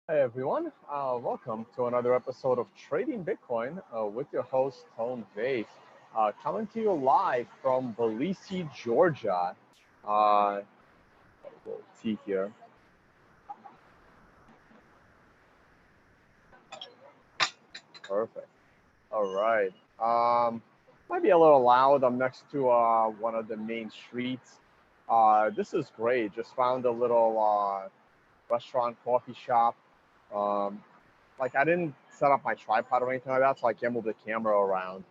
Hey everyone, welcome to another episode of Trading Bitcoin with your host Tone Vaith, coming to you live from Tbilisi, Georgia. Uh, we'll see here. Perfect. All right. Might be a little loud. I'm next to one of the main streets. This is great. Just found a little restaurant, coffee shop. Um, like I didn't set up my tripod or anything like that, so I can't move the camera around.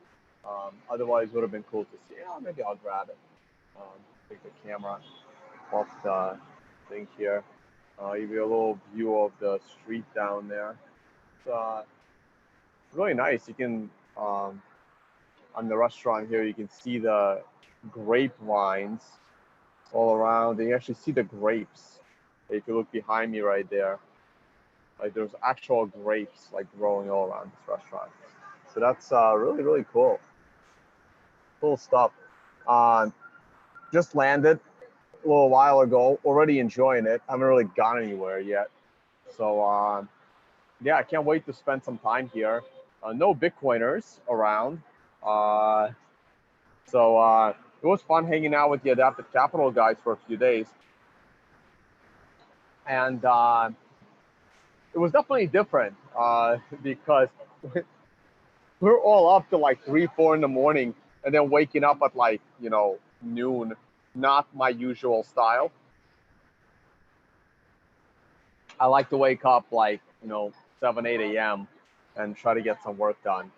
Otherwise, it would have been cool to see. Yeah, maybe I'll grab it. Take the camera off the thing here. Give you a little view of the street down there. It's really nice. You can on the restaurant here, you can see the grapevines all around. And you actually see the grapes. If you look behind me right there, like there's actual grapes like growing all around this restaurant. So that's really cool. Cool stuff. Uh, just landed a little while ago. Already enjoying it. I haven't really gone anywhere yet. So yeah, I can't wait to spend some time here. No Bitcoiners around. Uh, so it was fun hanging out with the Adaptive Capital guys for a few days. And it was definitely different because we're all up to like 3, 4 in the morning and then waking up at like, noon. Not my usual style. I like to wake up like, 7, 8 a.m. and try to get some work done.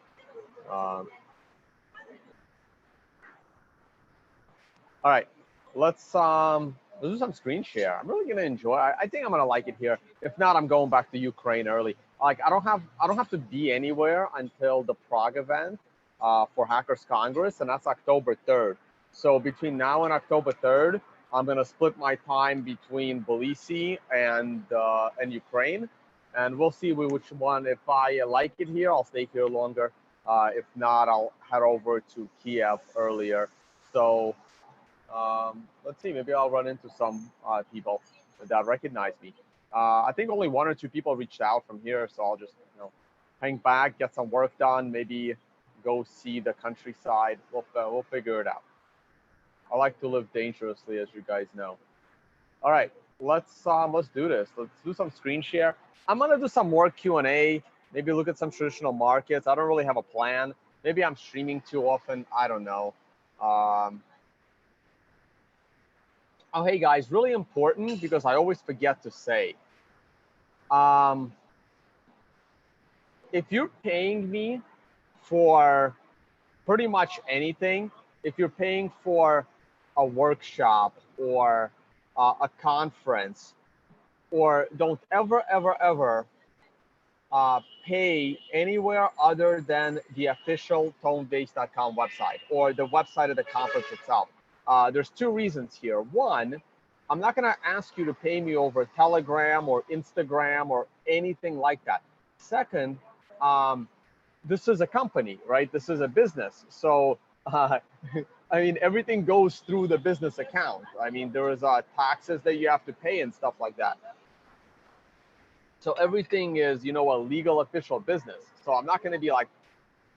Um, all right, let's do some screen share. I'm really gonna enjoy. I think I'm gonna like it here. If not, I'm going back to Ukraine early. Like I don't have to be anywhere until the Prague event for Hackers Congress, and that's October 3rd. So between now and October 3rd, I'm gonna split my time between Tbilisi and Ukraine, and we'll see which one. If I like it here, I'll stay here longer. If not, I'll head over to Kiev earlier. So let's see, maybe I'll run into some people that recognize me. I think only 1 or 2 people reached out from here, so I'll just, hang back, get some work done, maybe go see the countryside. We'll figure it out. I like to live dangerously, as you guys know. All right, let's do this. Let's do some screen share. I'm gonna do some more Q&A. Maybe look at some traditional markets. I don't really have a plan. Maybe I'm streaming too often. I don't know. Um, Oh, hey guys, really important because I always forget to say. Um, if you're paying me for pretty much anything, if you're paying for a workshop or a conference, or don't ever pay anywhere other than the official tonebase.com website or the website of the conference itself. There's 2 reasons here. One, I'm not going to ask you to pay me over Telegram or Instagram or anything like that. Second, um, this is a company, right? This is a business. So, I mean, everything goes through the business account. I mean, there is taxes that you have to pay and stuff like that. So everything is, a legal official business. So I'm not going to be like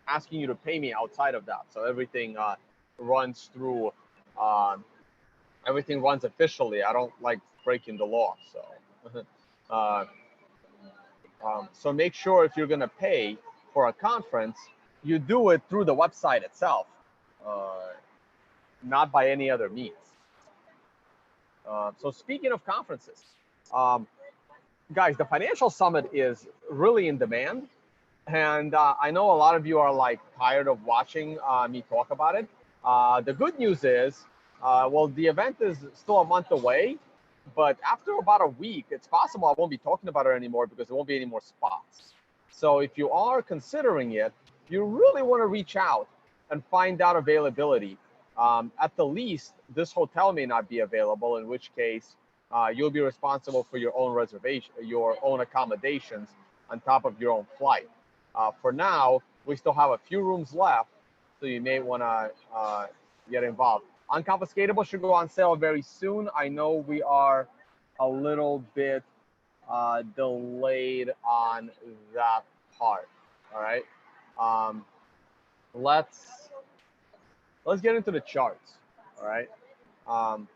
asking you to pay me outside of that. So everything runs through, everything runs officially. I don't like breaking the law. So, uh, so make sure if you're going to pay for a conference, you do it through the website itself, uh, not by any other means. So speaking of conferences, um, guys, the financial summit is really in demand. And I know a lot of you are like tired of watching me talk about it. The good news is, well, the event is still a month away, but after about a week, it's possible I won't be talking about it anymore because there won't be any more spots. So if you are considering it, you really want to reach out and find out availability. At the least, this hotel may not be available, in which case you'll be responsible for your own reservation, your own accommodations on top of your own flight. For now, we still have a few rooms left, so you may want to get involved. Unconfiscatable should go on sale very soon. I know we are a little bit delayed on that part. All right. Um, let's get into the charts. All right. Um,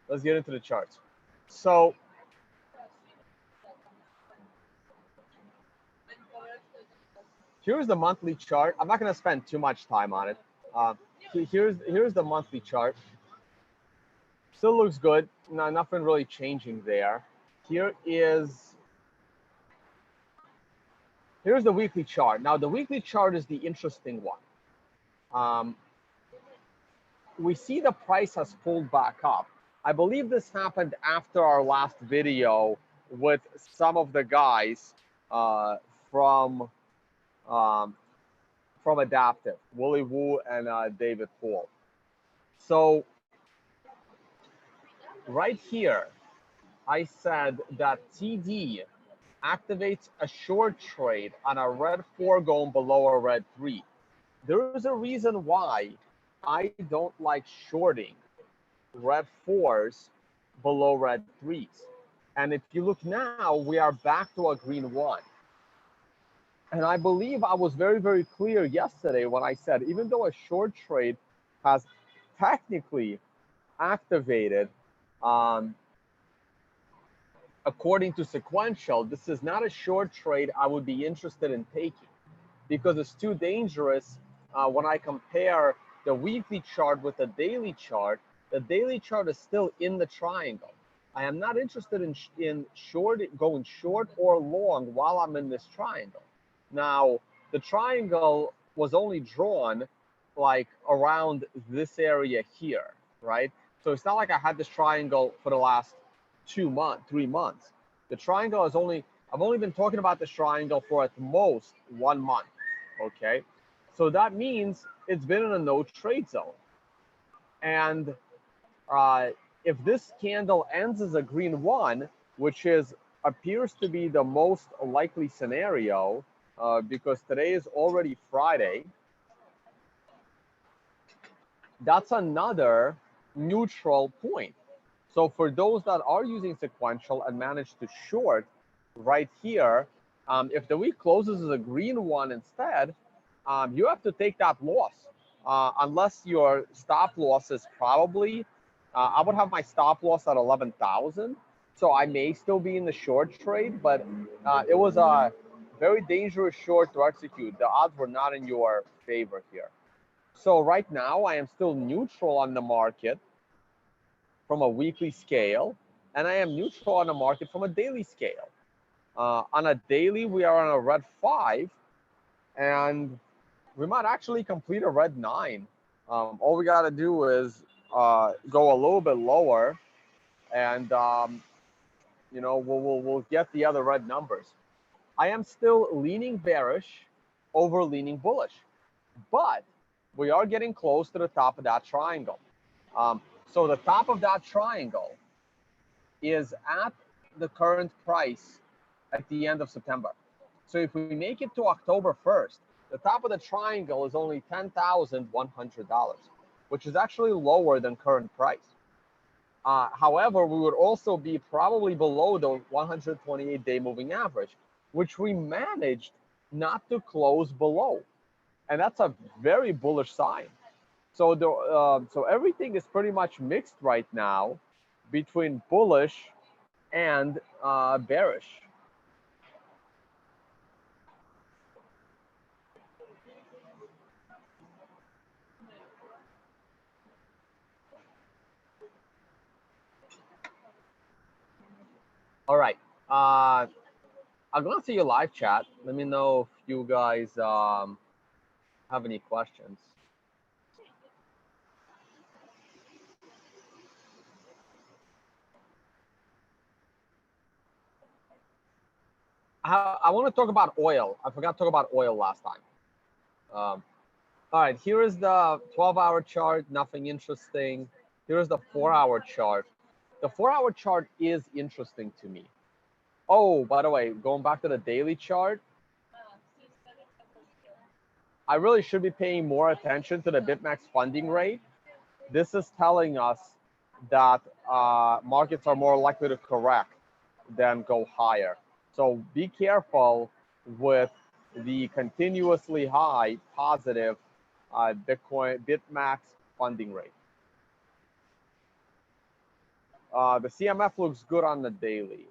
let's get into the charts. So here's the monthly chart. I'm not going to spend too much time on it. Here's the monthly chart. Still looks good. No, nothing really changing there. Here's the weekly chart. Now the weekly chart is the interesting one. We see the price has pulled back up. I believe this happened after our last video with some of the guys from Adaptive, Willie Wu and David Paul. So right here, I said that TD activates a short trade on a red 4 going below a red 3. There is a reason why I don't like shorting red 4s below red 3s. And if you look now, we are back to a green 1. And I believe I was very, very clear yesterday when I said, even though a short trade has technically activated according to sequential, this is not a short trade I would be interested in taking because it's too dangerous when I compare the weekly chart with the daily chart. The daily chart is still in the triangle. I am not interested in going short or long while I'm in this triangle. Now, the triangle was only drawn like around this area here, right? So it's not like I had this triangle for the last 3 months. The triangle is I've only been talking about this triangle for at most 1 month, okay? So that means it's been in a no trade zone. And if this candle ends as a green 1, which appears to be the most likely scenario, because today is already Friday, that's another neutral point. So for those that are using sequential and manage to short right here, if the week closes as a green 1 instead, you have to take that loss. Unless your stop loss is probably, I would have my stop loss at 11,000. So I may still be in the short trade, but it was a very dangerous short to execute. The odds were not in your favor here. So right now I am still neutral on the market from a weekly scale, and I am neutral on the market from a daily scale. On a daily, we are on a red 5, and we might actually complete a red 9. All we got to do is go a little bit lower, and we'll get the other red numbers. I am still leaning bearish over leaning bullish, but we are getting close to the top of that triangle. So the top of that triangle is at the current price at the end of September. So if we make it to October 1st, the top of the triangle is only $10,100, which is actually lower than current price. However, we would also be probably below the 128-day moving average, which we managed not to close below. And that's a very bullish sign. So so everything is pretty much mixed right now between bullish and bearish. All right. I'll go to your live chat. Let me know if you guys have any questions. I want to talk about oil. I forgot to talk about oil last time. All right, here is the 12-hour chart, nothing interesting. Here's the 4-hour chart. The 4-hour chart is interesting to me. Oh, by the way, going back to the daily chart, I really should be paying more attention to the BitMEX funding rate. This is telling us that markets are more likely to correct than go higher. So be careful with the continuously high positive Bitcoin BitMax funding rate. The CMF looks good on the daily.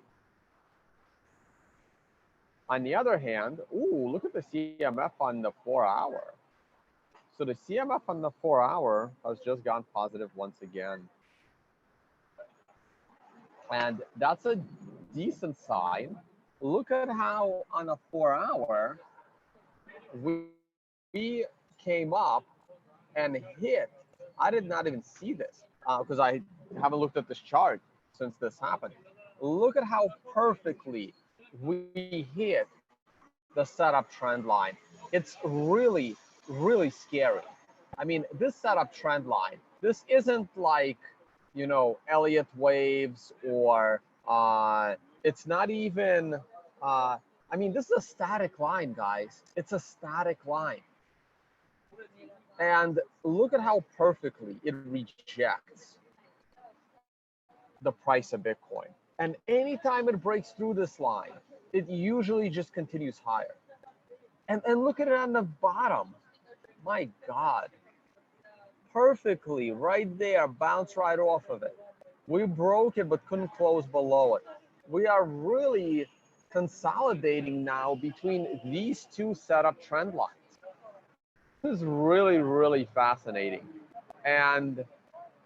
On the other hand, ooh, look at the CMF on the 4-hour. So the CMF on the 4-hour has just gone positive once again. And that's a decent sign. Look at how on a 4-hour, we came up and hit. I did not even see this because I haven't looked at this chart since this happened. Look at how perfectly we hit the setup trend line. It's really, really scary. I mean, this setup trend line, this isn't like, you know, Elliott waves or it's not even, I mean, this is a static line, guys. It's a static line. And look at how perfectly it rejects the price of Bitcoin. And anytime it breaks through this line, it usually just continues higher. And look at it on the bottom. My God. Perfectly right there, bounce right off of it. We broke it but couldn't close below it. We are really consolidating now between these two setup trend lines. This is really, really fascinating. And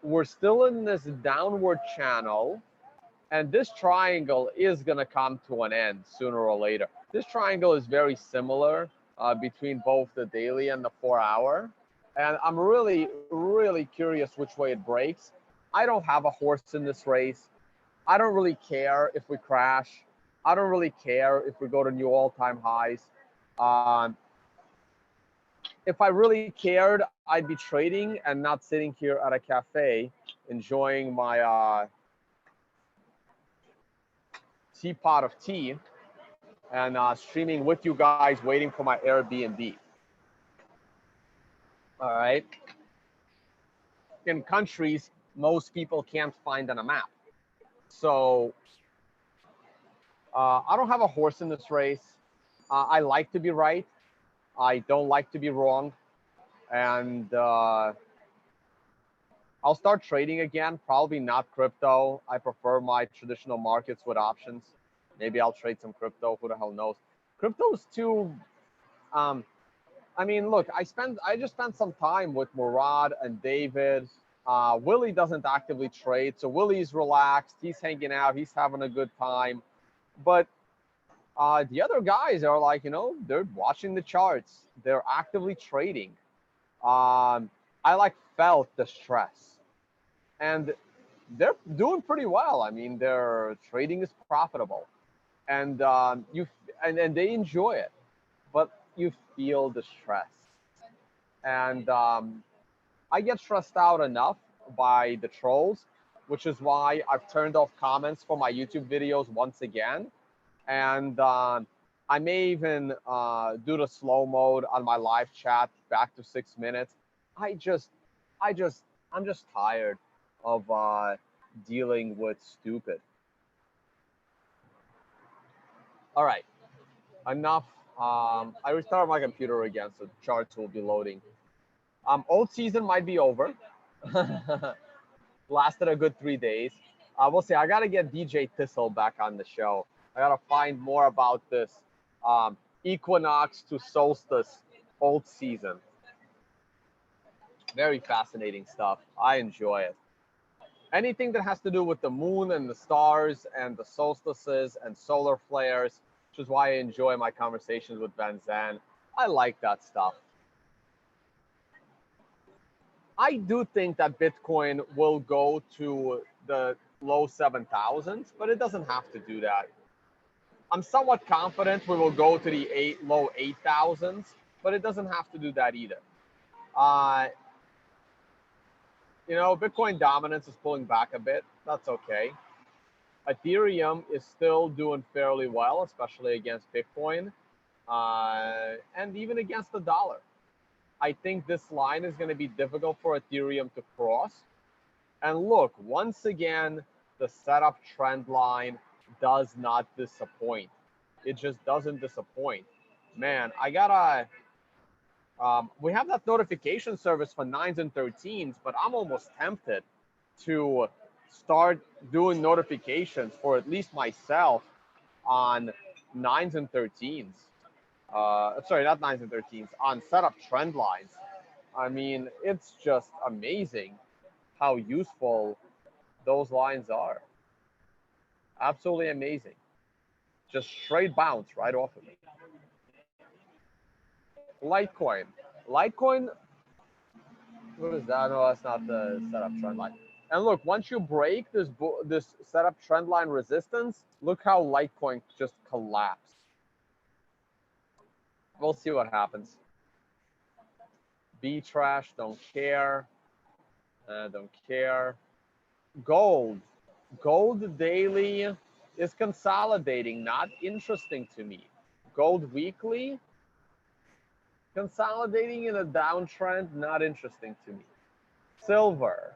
we're still in this downward channel, and this triangle is going to come to an end sooner or later. This triangle is very similar between both the daily and the 4-hour. And I'm really, really curious which way it breaks. I don't have a horse in this race. I don't really care if we crash. I don't really care if we go to new all-time highs. If I really cared, I'd be trading and not sitting here at a cafe enjoying my teapot of tea and streaming with you guys, waiting for my Airbnb. All right. In countries most people can't find on a map. So I don't have a horse in this race. I like to be right. I don't like to be wrong. And I'll start trading again, probably not crypto. I prefer my traditional markets with options. Maybe I'll trade some crypto, who the hell knows. Crypto's too, I mean, look, I just spent some time with Murad and David. Willie doesn't actively trade, so Willie's relaxed, he's hanging out, he's having a good time. But the other guys are like, you know, they're watching the charts, they're actively trading. I like felt the stress, and they're doing pretty well. I mean, their trading is profitable, and and they enjoy it, but you feel the stress, and I get stressed out enough by the trolls, which is why I've turned off comments for my YouTube videos once again, and I may even do the slow mode on my live chat back to 6 minutes. I'm just tired of dealing with stupid. All right, enough. I restarted my computer again, so charts will be loading. Old season might be over. Lasted a good 3 days. We'll see. I gotta get DJ Thistle back on the show. I gotta find more about this equinox to solstice old season. Very fascinating stuff. I enjoy it. Anything that has to do with the moon and the stars and the solstices and solar flares, which is why I enjoy my conversations with Ben Zan. I like that stuff. I do think that Bitcoin will go to the low 7,000s, but it doesn't have to do that. I'm somewhat confident we will go to the low 8,000s, but it doesn't have to do that either. You know, Bitcoin dominance is pulling back a bit. That's okay. Ethereum is still doing fairly well, especially against Bitcoin, and even against the dollar. I think this line is going to be difficult for Ethereum to cross. And look, once again, the setup trend line does not disappoint. It just doesn't disappoint. Man, I gotta. We have that notification service for 9s and 13s, but I'm almost tempted to start doing notifications for at least myself on 9s and 13s. Sorry, not 9s and 13s, on setup trend lines. I mean, it's just amazing how useful those lines are. Absolutely amazing. Just straight bounce right off of it. Litecoin. Litecoin, what is that? No, that's not the setup trend line. And look, once you break this setup trend line resistance, look how Litecoin just collapsed. We'll see what happens. B trash, don't care. Don't care. Gold. Gold daily is consolidating, not interesting to me. Gold weekly, consolidating in a downtrend, not interesting to me. Silver.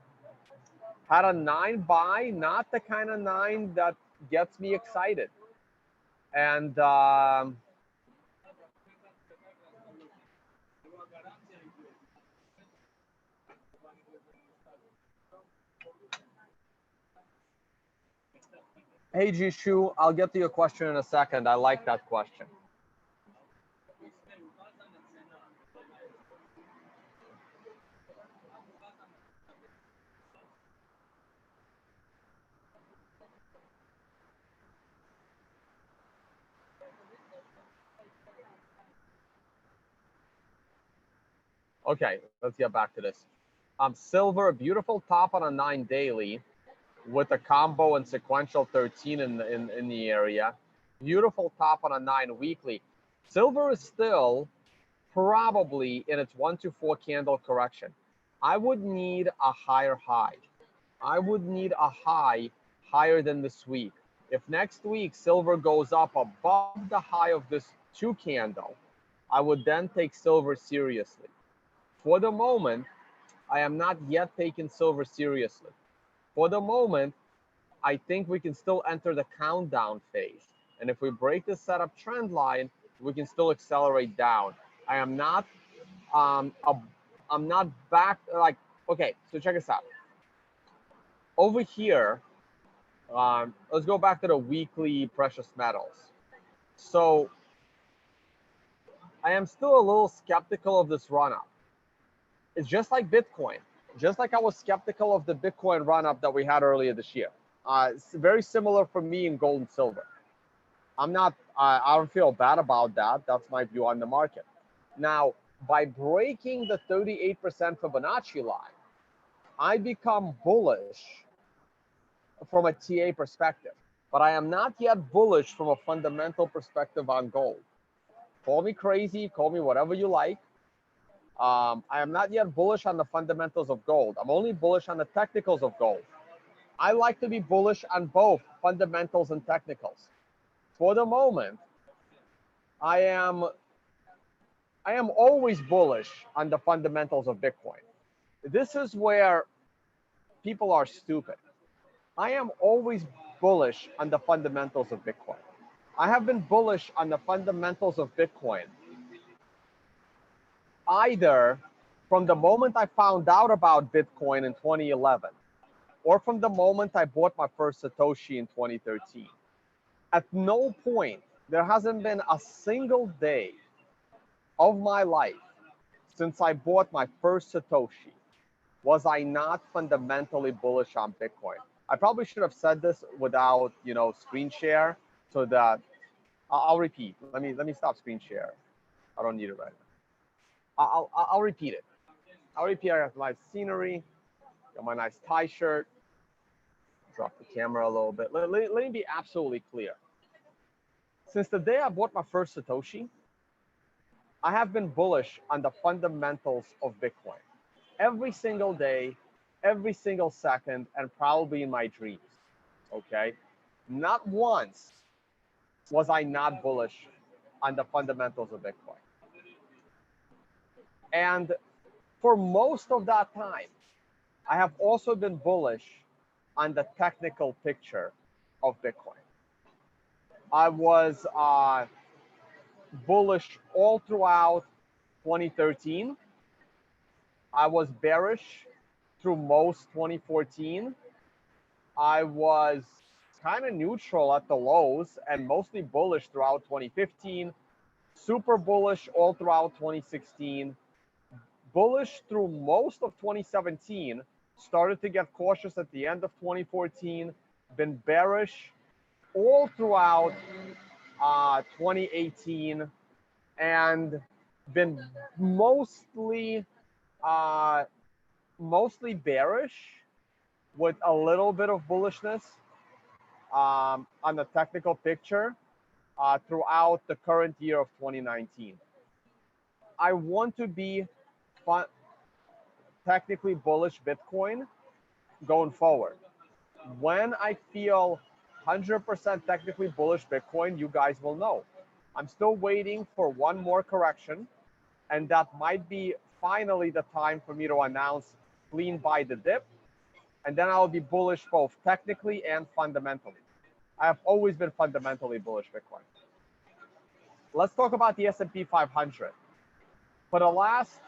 Had a 9 buy, not the kind of 9 that gets me excited. And hey, Jishu, I'll get to your question in a second. I like that question. Okay, let's get back to this. Silver, a beautiful top on a 9 daily with a combo and sequential 13 in the area. Beautiful top on a 9 weekly. Silver is still probably in its 1 to 4 candle correction. I would need a higher high. I would need a high higher than this week. If next week silver goes up above the high of this 2 candle, I would then take silver seriously. For the moment, I am not yet taking silver seriously. For the moment, I think we can still enter the countdown phase. And if we break the setup trend line, we can still accelerate down. I am not, I'm not back, like, okay, so check this out. Over here, let's go back to the weekly precious metals. So I am still a little skeptical of this run up. It's just like Bitcoin, just like I was skeptical of the Bitcoin run up that we had earlier this year. It's very similar for me in gold and silver. I'm not, I don't feel bad about that. That's my view on the market. Now, by breaking the 38% Fibonacci line, I become bullish from a TA perspective, but I am not yet bullish from a fundamental perspective on gold. Call me crazy, call me whatever you like. I am not yet bullish on the fundamentals of gold. I'm only bullish on the technicals of gold. I like to be bullish on both fundamentals and technicals. For the moment, I am always bullish on the fundamentals of Bitcoin. This is where people are stupid. I am always bullish on the fundamentals of Bitcoin. I have been bullish on the fundamentals of Bitcoin either from the moment I found out about Bitcoin in 2011 or from the moment I bought my first Satoshi in 2013. At no point, there hasn't been a single day of my life since I bought my first Satoshi was I not fundamentally bullish on Bitcoin. I probably should have said this without, screen share, so that I'll repeat. Let me stop screen share. I don't need it right now. I'll repeat it. I'll repeat. I have my scenery, got my nice tie shirt. Drop the camera a little bit. Let me be absolutely clear. Since the day I bought my first Satoshi, I have been bullish on the fundamentals of Bitcoin. Every single day, every single second, and probably in my dreams. Okay? Not once was I not bullish on the fundamentals of Bitcoin. And for most of that time, I have also been bullish on the technical picture of Bitcoin. I was bullish all throughout 2013. I was bearish through most 2014. I was kind of neutral at the lows and mostly bullish throughout 2015. Super bullish all throughout 2016. Bullish through most of 2017. Started to get cautious at the end of 2014. Been bearish all throughout 2018 and been mostly uh, mostly bearish with a little bit of bullishness on the technical picture throughout the current year of 2019. I want to be technically bullish Bitcoin going forward. When I feel 100% technically bullish Bitcoin, you guys will know. I'm still waiting for one more correction, and that might be finally the time for me to announce clean buy the dip, and then I'll be bullish both technically and fundamentally. I have always been fundamentally bullish Bitcoin. Let's talk about the S&P 500. For the last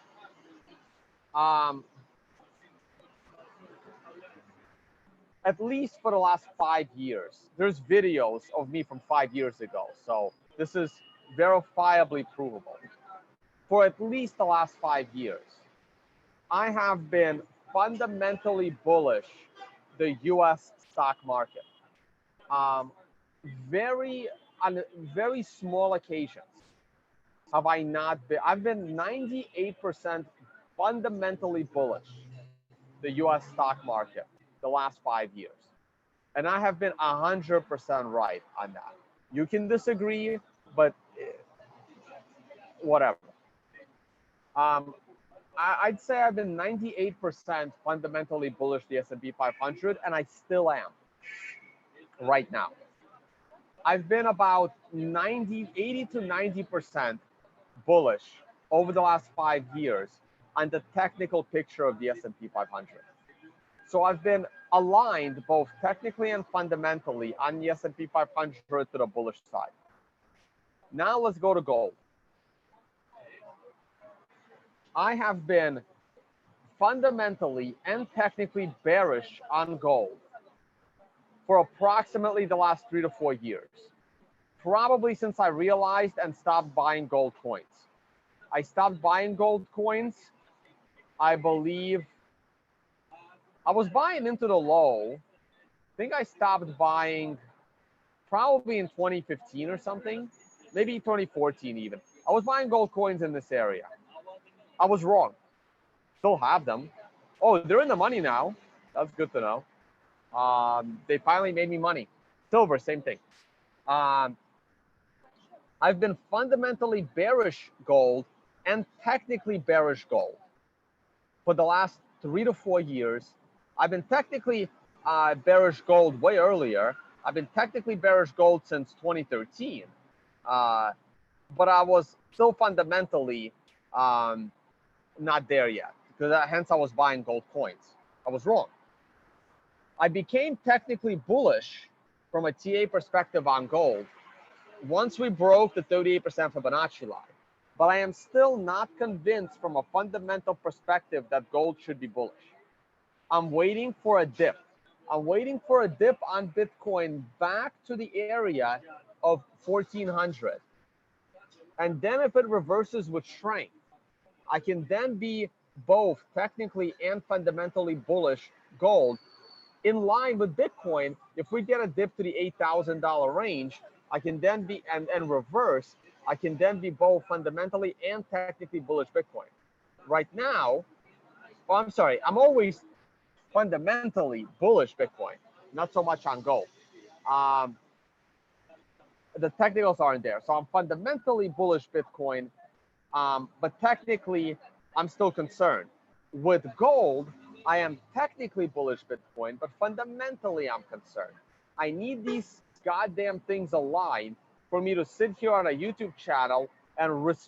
at least for the last 5 years, there's videos of me from 5 years ago, so this is verifiably provable. For at least the last 5 years, I have been fundamentally bullish the U.S. stock market. Very on very small occasions have I not been. I've been 98% fundamentally bullish the U.S. stock market the last 5 years, and I have been 100% right on that. You can disagree, but whatever. I'd say I've been 98% fundamentally bullish the S&P 500, and I still am right now. I've been about 80 to 90% bullish over the last 5 years on the technical picture of the S&P 500. So I've been aligned both technically and fundamentally on the S&P 500 to the bullish side. Now let's go to gold. I have been fundamentally and technically bearish on gold for approximately the last 3 to 4 years. Probably since I realized and stopped buying gold coins. I stopped buying gold coins, I believe. I was buying into the low. I think I stopped buying probably in 2015 or something, maybe 2014 even. I was buying gold coins in this area. I was wrong. Still have them. Oh, they're in the money now. That's good to know. They finally made me money. Silver, same thing. I've been fundamentally bearish gold and technically bearish gold for the last 3 to 4 years. I've been technically bearish gold way earlier. I've been technically bearish gold since 2013, but I was still fundamentally not there yet, because hence I was buying gold coins. I was wrong. I became technically bullish from a TA perspective on gold once we broke the 38% Fibonacci line, but I am still not convinced from a fundamental perspective that gold should be bullish. I'm waiting for a dip. I'm waiting for a dip on Bitcoin back to the area of 1400. And then if it reverses with strength, I can then be both technically and fundamentally bullish gold in line with Bitcoin. If we get a dip to the $8,000 range, I can then be, and reverse, I can then be both fundamentally and technically bullish Bitcoin. Right now, oh, I'm sorry, I'm always fundamentally bullish Bitcoin, not so much on gold. The technicals aren't there. So I'm fundamentally bullish Bitcoin, but technically I'm still concerned. With gold, I am technically bullish Bitcoin, but fundamentally I'm concerned. I need these goddamn things aligned for me to sit here on a YouTube channel and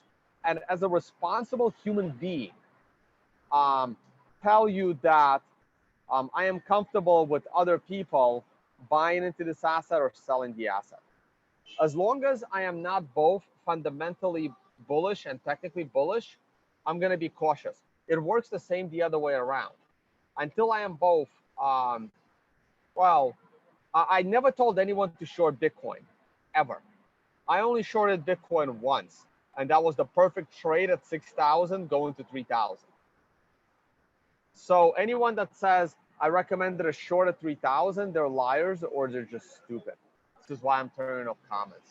as a responsible human being, tell you that I am comfortable with other people buying into this asset or selling the asset. As long as I am not both fundamentally bullish and technically bullish, I'm going to be cautious. It works the same the other way around. Until I am both, well, I never told anyone to short Bitcoin, ever. I only shorted Bitcoin once, and that was the perfect trade at 6,000 going to 3,000. So anyone that says I recommended a short at 3,000, they're liars or they're just stupid. This is why I'm turning off comments.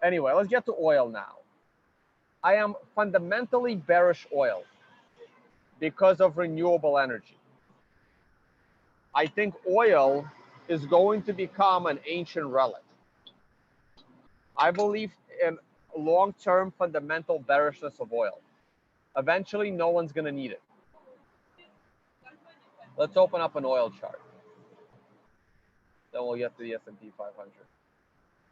Anyway, let's get to oil now. I am fundamentally bearish oil because of renewable energy. I think oil is going to become an ancient relic. I believe in long-term fundamental bearishness of oil. Eventually, no one's going to need it. Let's open up an oil chart. Then we'll get to the S&P 500.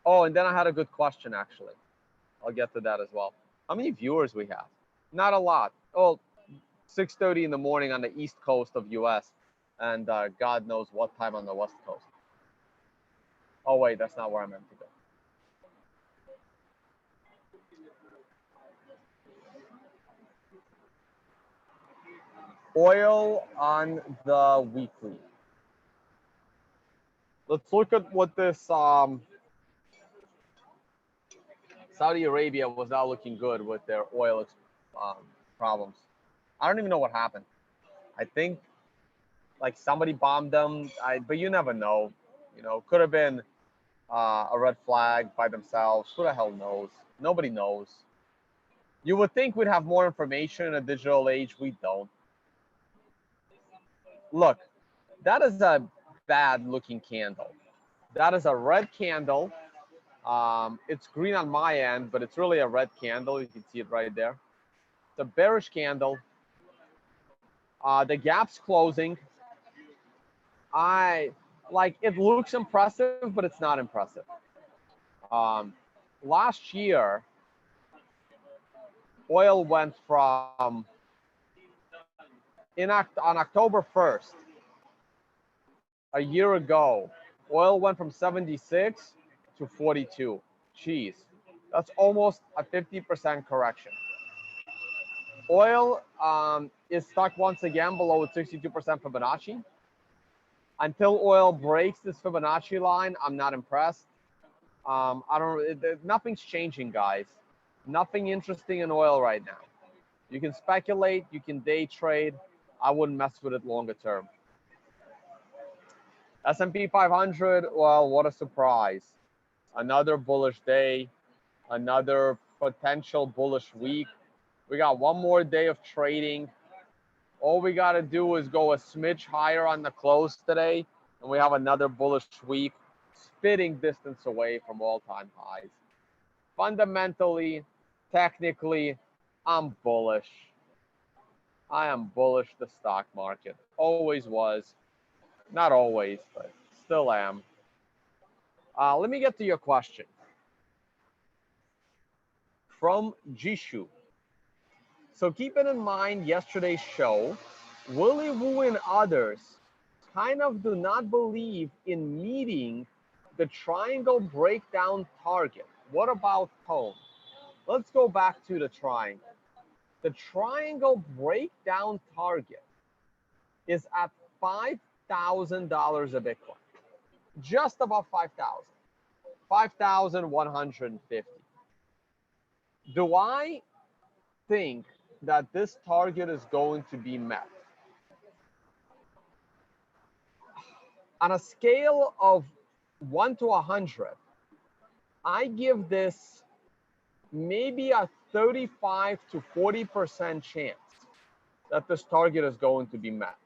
Oh, and then I had a good question, actually. I'll get to that as well. How many viewers we have? Not a lot. Oh, 6:30 in the morning on the East Coast of US. And God knows what time on the West Coast. Oh, wait, that's not where I meant to go. Oil on the weekly. Let's look at what this Saudi Arabia was not looking good with their oil problems. I don't even know what happened. I think like somebody bombed them, but you never know. You know, could have been a red flag by themselves. Who the hell knows? Nobody knows. You would think we'd have more information in a digital age. We don't. Look, that is a bad looking candle. That is a red candle. It's green on my end, but it's really a red candle. You can see it right there. It's a bearish candle. The gap's closing. It looks impressive, but it's not impressive. Last year, oil went from on October 1st, a year ago, oil went from 76 to 42. Jeez, that's almost a 50% correction. Oil is stuck once again below its 62% Fibonacci. Until oil breaks this Fibonacci line, I'm not impressed. Nothing's changing, guys. Nothing interesting in oil right now. You can speculate, you can day trade. I wouldn't mess with it longer term. S&P 500, well, what a surprise. Another bullish day, another potential bullish week. We got one more day of trading. All we got to do is go a smidge higher on the close today, and we have another bullish week, spitting distance away from all-time highs. Fundamentally, technically, I'm bullish. I am bullish the stock market. Always was. Not always, but still am. Let me get to your question. From Jishu. So keeping in mind yesterday's show, Willy Woo and others kind of do not believe in meeting the triangle breakdown target. What about tone? Let's go back to the triangle. The triangle breakdown target is at $5,000 a Bitcoin. Just above 5,000. 5,150. Do I think that this target is going to be met? On a scale of 1 to 100, I give this maybe a 35 to 40% chance that this target is going to be met.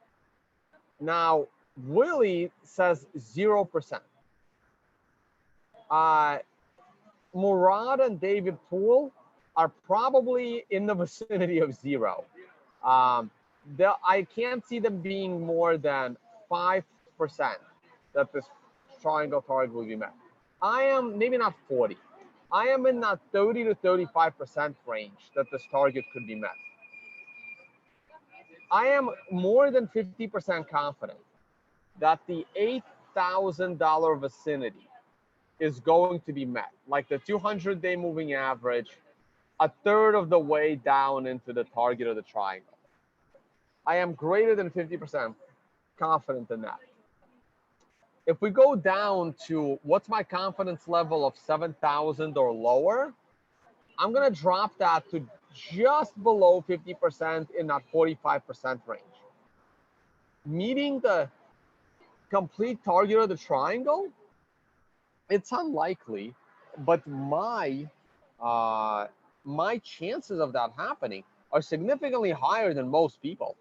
Now, Willie says 0%. Murad and David Poole are probably in the vicinity of 0. I can't see them being more than 5% that this triangle target will be met. I am maybe not 40. I am in that 30 to 35% range that this target could be met. I am more than 50% confident that the $8,000 vicinity is going to be met. Like the 200-day moving average, a third of the way down into the target of the triangle. I am greater than 50% confident in that. If we go down to what's my confidence level of 7,000 or lower, I'm going to drop that to just below 50% in that 45% range. Meeting the complete target of the triangle, it's unlikely, but my chances of that happening are significantly higher than most people.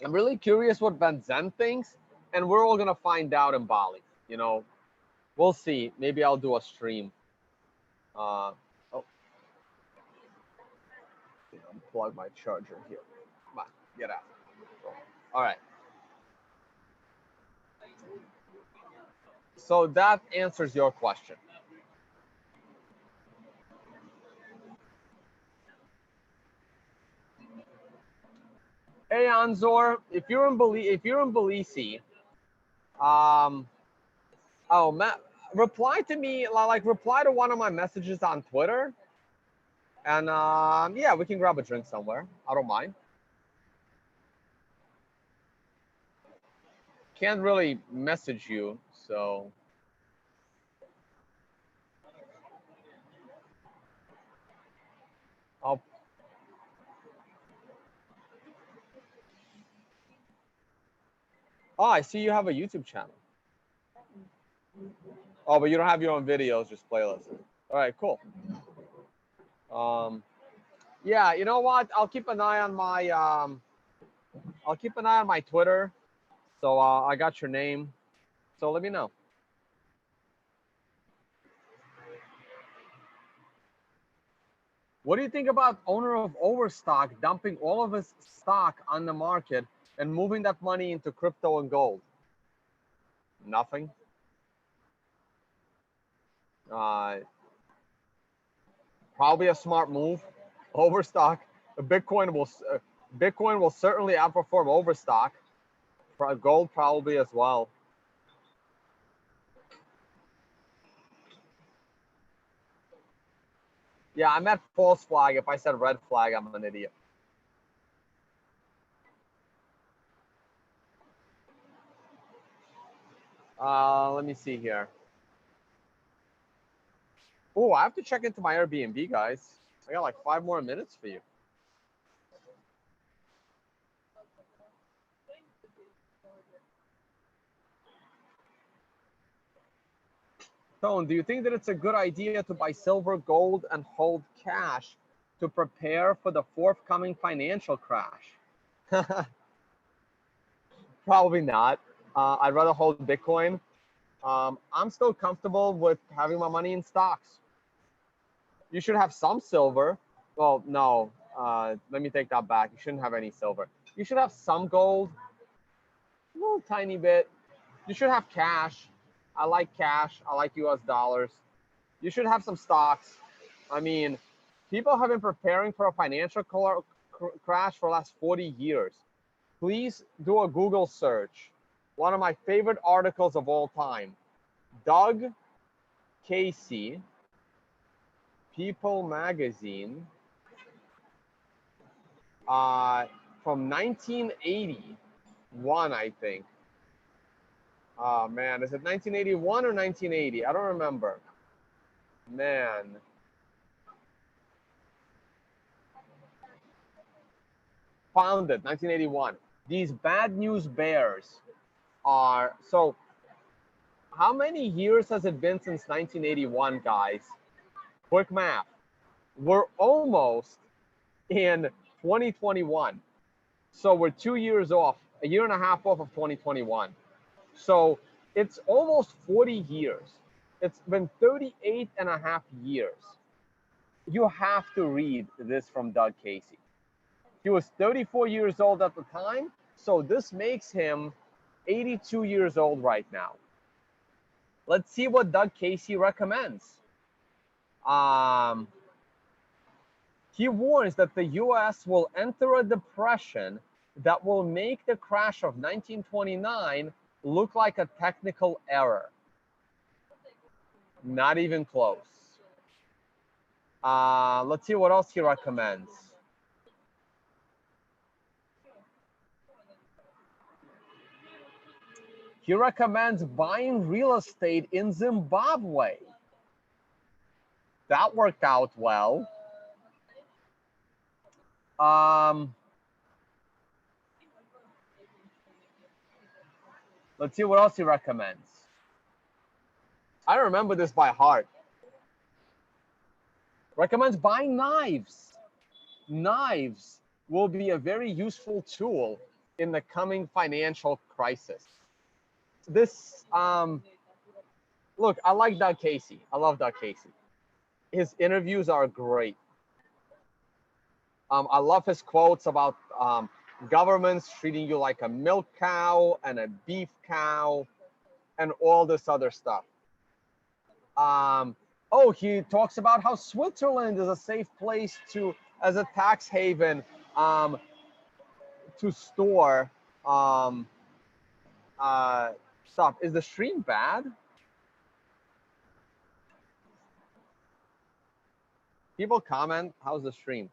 I'm really curious what Van Zen thinks, and we're all gonna find out in Bali. You know, we'll see. Maybe I'll do a stream. Oh, unplug my charger here. Come on, get out. All right. So that answers your question. Hey Anzor, if you're in Belize, oh Matt, reply to me, like reply to one of my messages on Twitter, and yeah, we can grab a drink somewhere. I don't mind. Can't really message you, so. Oh, I see you have a YouTube channel. Oh, but you don't have your own videos, just playlists. All right, cool. Yeah, you know what? I'll keep an eye on my Twitter. So I got your name. So let me know. What do you think about owner of Overstock dumping all of his stock on the market and moving that money into crypto and gold? Nothing. Probably a smart move. Overstock, Bitcoin will certainly outperform Overstock. Gold probably as well. Yeah, I meant false flag. If I said red flag, I'm an idiot. Let me see here. Oh, I have to check into my Airbnb, guys. I got like 5 more minutes for you. Tone, do you think that it's a good idea to buy silver, gold, and hold cash to prepare for the forthcoming financial crash? Probably not. I'd rather hold Bitcoin. I'm still comfortable with having my money in stocks. You should have some silver. Well, no, let me take that back. You shouldn't have any silver. You should have some gold, a little tiny bit. You should have cash. I like cash. I like US dollars. You should have some stocks. I mean, people have been preparing for a financial crash for the last 40 years. Please do a Google search. One of my favorite articles of all time. Doug Casey, People Magazine, from 1981, I think. Oh man, is it 1981 or 1980? I don't remember. Man. Founded 1981. These bad news bears are, so how many years has it been since 1981, guys? Quick math. We're almost in 2021. So we're 2 years off, a year and a half off of 2021. So it's almost 40 years. It's been 38 and a half years. You have to read this from Doug Casey. He was 34 years old at the time, so this makes him 82 years old right now. Let's see what Doug Casey recommends. He warns that the US will enter a depression that will make the crash of 1929 Look like a technical error. Not even close. Let's see what else he recommends. He recommends buying real estate in Zimbabwe. That worked out well. Let's see what else he recommends. I remember this by heart. Recommends buying knives. Knives will be a very useful tool in the coming financial crisis. This, look, I like Doug Casey. I love Doug Casey. His interviews are great. I love his quotes about governments treating you like a milk cow and a beef cow and all this other stuff. Oh, he talks about how Switzerland is a safe place to, as a tax haven, to store stuff. Is the stream bad? People comment, how's the stream?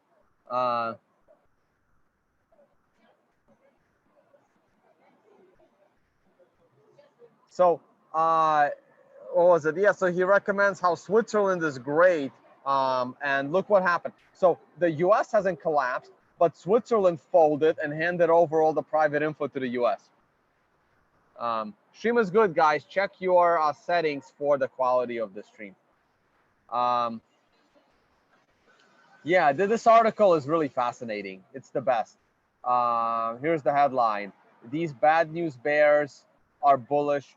So, what was it? Yeah, so he recommends how Switzerland is great. And look what happened. So the US hasn't collapsed, but Switzerland folded and handed over all the private info to the US. Stream is good, guys. Check your settings for the quality of the stream. Yeah, this article is really fascinating. It's the best. Here's the headline: These bad news bears are bullish.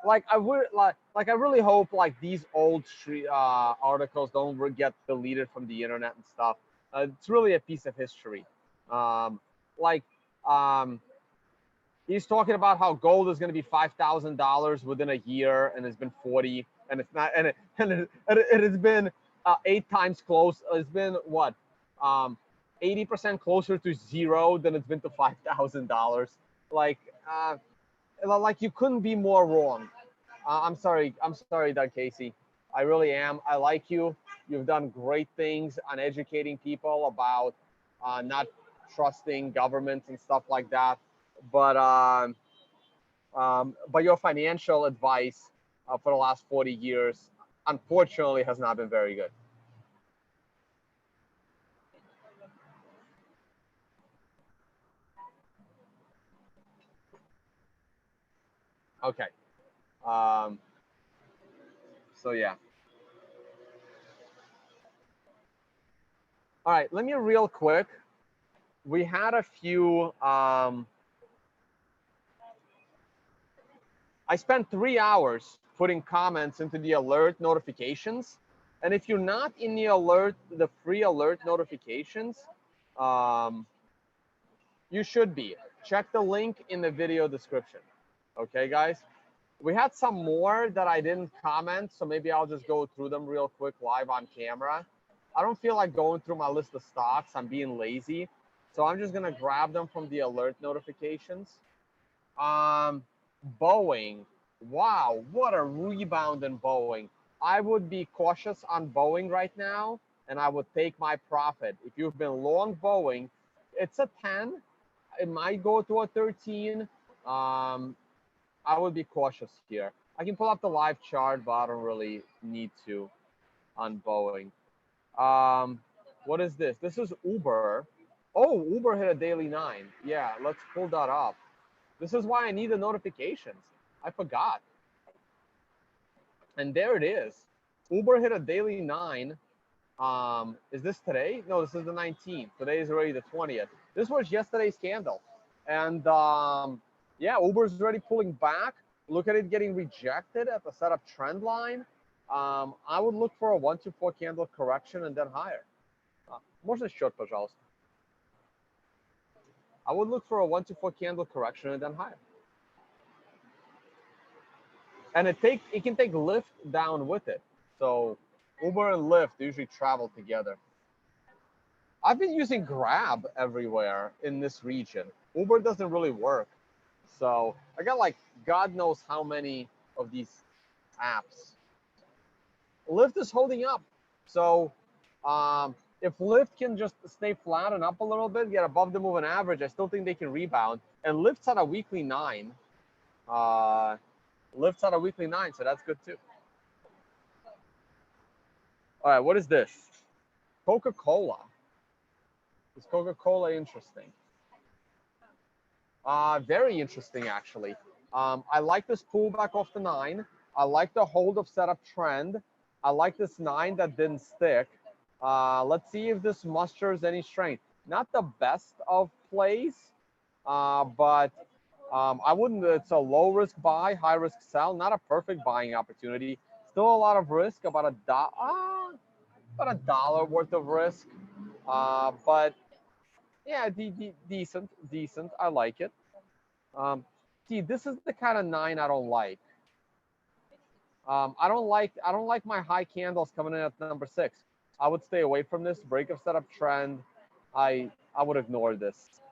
Like I really hope like these old articles don't get deleted from the internet and stuff. It's really a piece of history. He's talking about how gold is going to be $5,000 within a year, and it's been 40, and it's not, and it has been 8 times close. It's been what, 80% closer to zero than it's been to $5,000. Like you couldn't be more wrong. I'm sorry, Doug Casey. I really am. I like you. You've done great things on educating people about not trusting governments and stuff like that. But your financial advice for the last 40 years, unfortunately, has not been very good. Okay. So yeah. All right. Let me real quick. We had a few. I spent 3 hours putting comments into the alert notifications. And if you're not in the free alert notifications, you should be. Check the link in the video description. Okay, guys? We had some more that I didn't comment, so maybe I'll just go through them real quick live on camera. I don't feel like going through my list of stocks. I'm being lazy. So I'm just going to grab them from the alert notifications. Boeing. Wow, what a rebound in Boeing. I would be cautious on Boeing right now, and I would take my profit. If you've been long Boeing, it's a 10. It might go to a 13. I would be cautious here. I can pull up the live chart, but I don't really need to on Boeing. What is this? This is Uber. Oh, Uber hit a daily 9. Yeah, let's pull that up. This is why I need the notifications. I forgot. And there it is. Uber hit a daily 9. Is this today? No, this is the 19th. Today is already the 20th. This was yesterday's candle. And yeah, Uber's already pulling back. Look at it getting rejected at the setup trend line. I would look for a 1-4 candle correction and then higher. Можно счет, пожалуйста? I would look for a 1-4 candle correction and then higher. And it can take Lyft down with it. So Uber and Lyft usually travel together. I've been using Grab everywhere in this region. Uber doesn't really work. So I got like God knows how many of these apps. Lyft is holding up. So if Lyft can just stay flat and up a little bit, get above the moving average, I still think they can rebound. And Lyft's on a weekly 9. Lyft's on a weekly 9, so that's good too. All right, what is this? Coca-Cola. Is Coca-Cola interesting? Very interesting, actually. I like this pullback off the 9. I like the hold of setup trend. I like this 9 that didn't stick. Let's see if this musters any strength. Not the best of plays, but I wouldn't. It's a low risk buy, high risk sell. Not a perfect buying opportunity. Still a lot of risk. About $1 worth of risk. But yeah, decent. I like it. See, this is the kind of 9 I don't like. I don't like my high candles coming in at number 6. I would stay away from this break of setup trend. I would ignore this.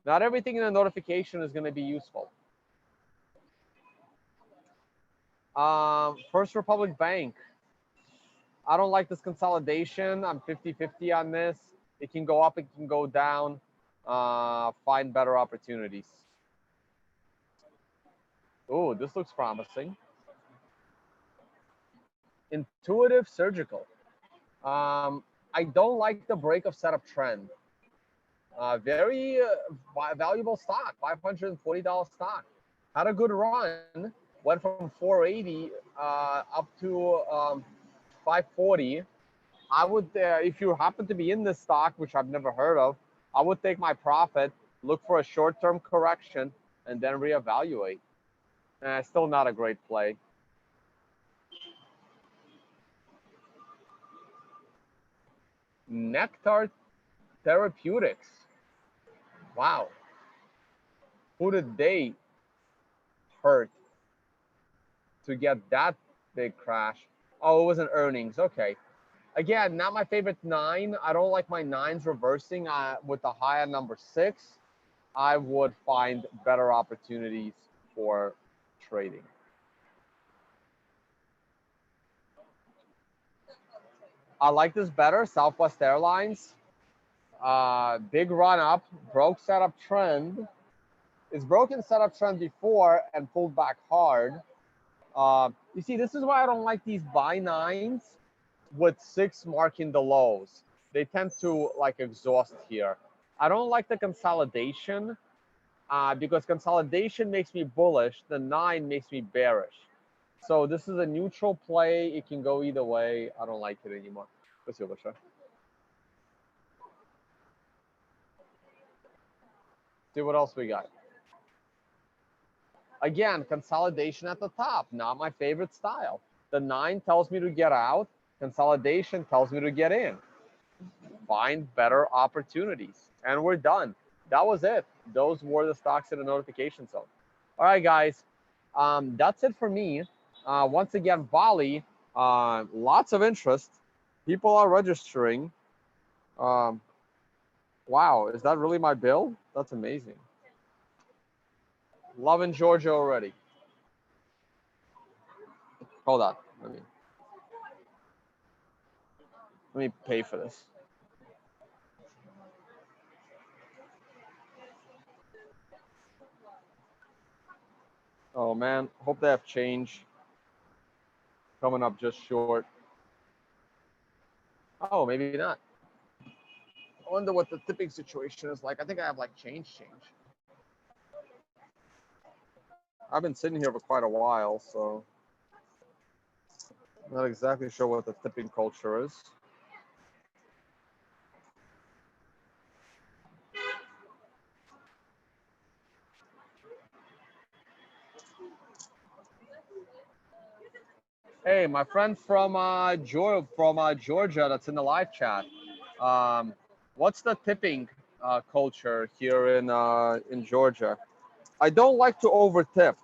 Not everything in a notification is going to be useful. First Republic Bank. I don't like this consolidation. I'm 50-50 on this. It can go up, it can go down. Find better opportunities. Oh, this looks promising. Intuitive Surgical. I don't like the break of setup trend. Very valuable stock, $540 stock. Had a good run, went from 480 up to 540. I would, if you happen to be in this stock, which I've never heard of, I would take my profit, look for a short-term correction, and then reevaluate. Still not a great play. Nectar Therapeutics. Wow. Who did they hurt to get that big crash? Oh, it was an earnings. Okay. Again, not my favorite 9. I don't like my 9s reversing with the high at number 6. I would find better opportunities for trading. I like this better. Southwest Airlines. Big run up, broke setup trend. It's broken setup trend before and pulled back hard. You see, this is why I don't like these buy 9s with 6 marking the lows. They tend to like exhaust here. I don't like the consolidation because consolidation makes me bullish. The 9 makes me bearish. So this is a neutral play. It can go either way. I don't like it anymore. Let's see, see what else we got. Again, consolidation at the top, not my favorite style. The 9 tells me to get out. Consolidation tells me to get in. Find better opportunities. And we're done. That was it. Those were the stocks in the notification zone. All right, guys. That's it for me. Once again, Bali, lots of interest. People are registering. Wow, is that really my bill? That's amazing. Loving Georgia already. Hold on. Let me pay for this. Oh man, hope they have change. Coming up just short. Oh, maybe not. I wonder what the tipping situation is like. I think I have like change. I've been sitting here for quite a while, so I'm not exactly sure what the tipping culture is. Hey, my friend from Georgia that's in the live chat. What's the tipping culture here in Georgia? I don't like to over tip.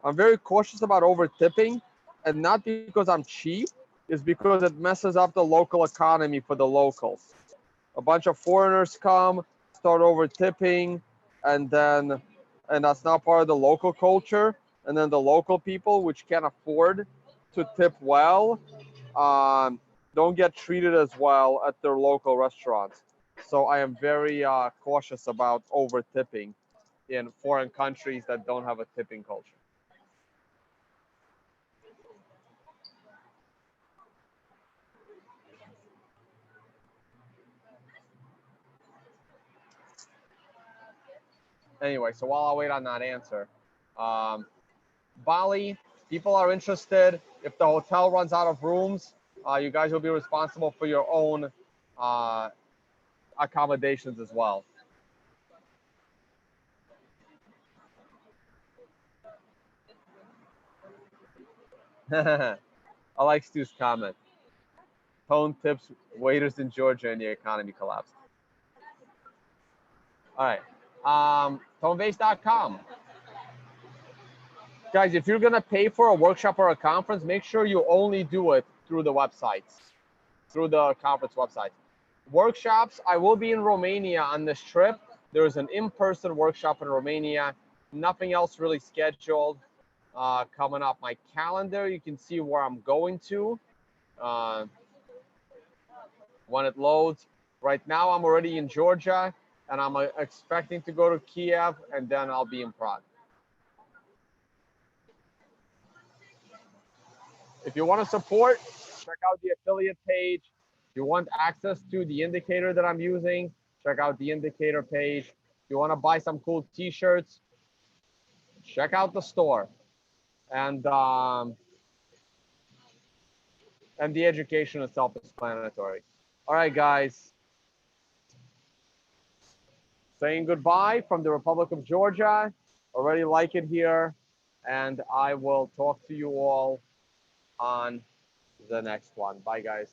I'm very cautious about over tipping, and not because I'm cheap, it's because it messes up the local economy for the locals. A bunch of foreigners come, start over tipping, and then and that's not part of the local culture. And then the local people, which can afford to tip well, um, don't get treated as well at their local restaurants. So I am very cautious about over tipping in foreign countries that don't have a tipping culture. Anyway, so while I wait on that answer, um, Bali, people are interested. If the hotel runs out of rooms, you guys will be responsible for your own uh, accommodations as well. I like Stu's comment. Tone tips waiters in Georgia and the economy collapsed. All right. Tonebase.com. Guys, if you're going to pay for a workshop or a conference, make sure you only do it through the websites, through the conference websites. Workshops, I will be in Romania on this trip. There's an in-person workshop in Romania. Nothing else really scheduled coming up. My calendar, you can see where I'm going to uh, when it loads. Right now, I'm already in Georgia, and I'm expecting to go to Kiev, and then I'll be in Prague. If you want to support, check out the affiliate page. If you want access to the indicator that I'm using, check out the indicator page. If you want to buy some cool t-shirts, check out the store. And the education is self-explanatory. All right, guys. Saying goodbye from the Republic of Georgia. Already like it here. And I will talk to you all on the next one. Bye, guys.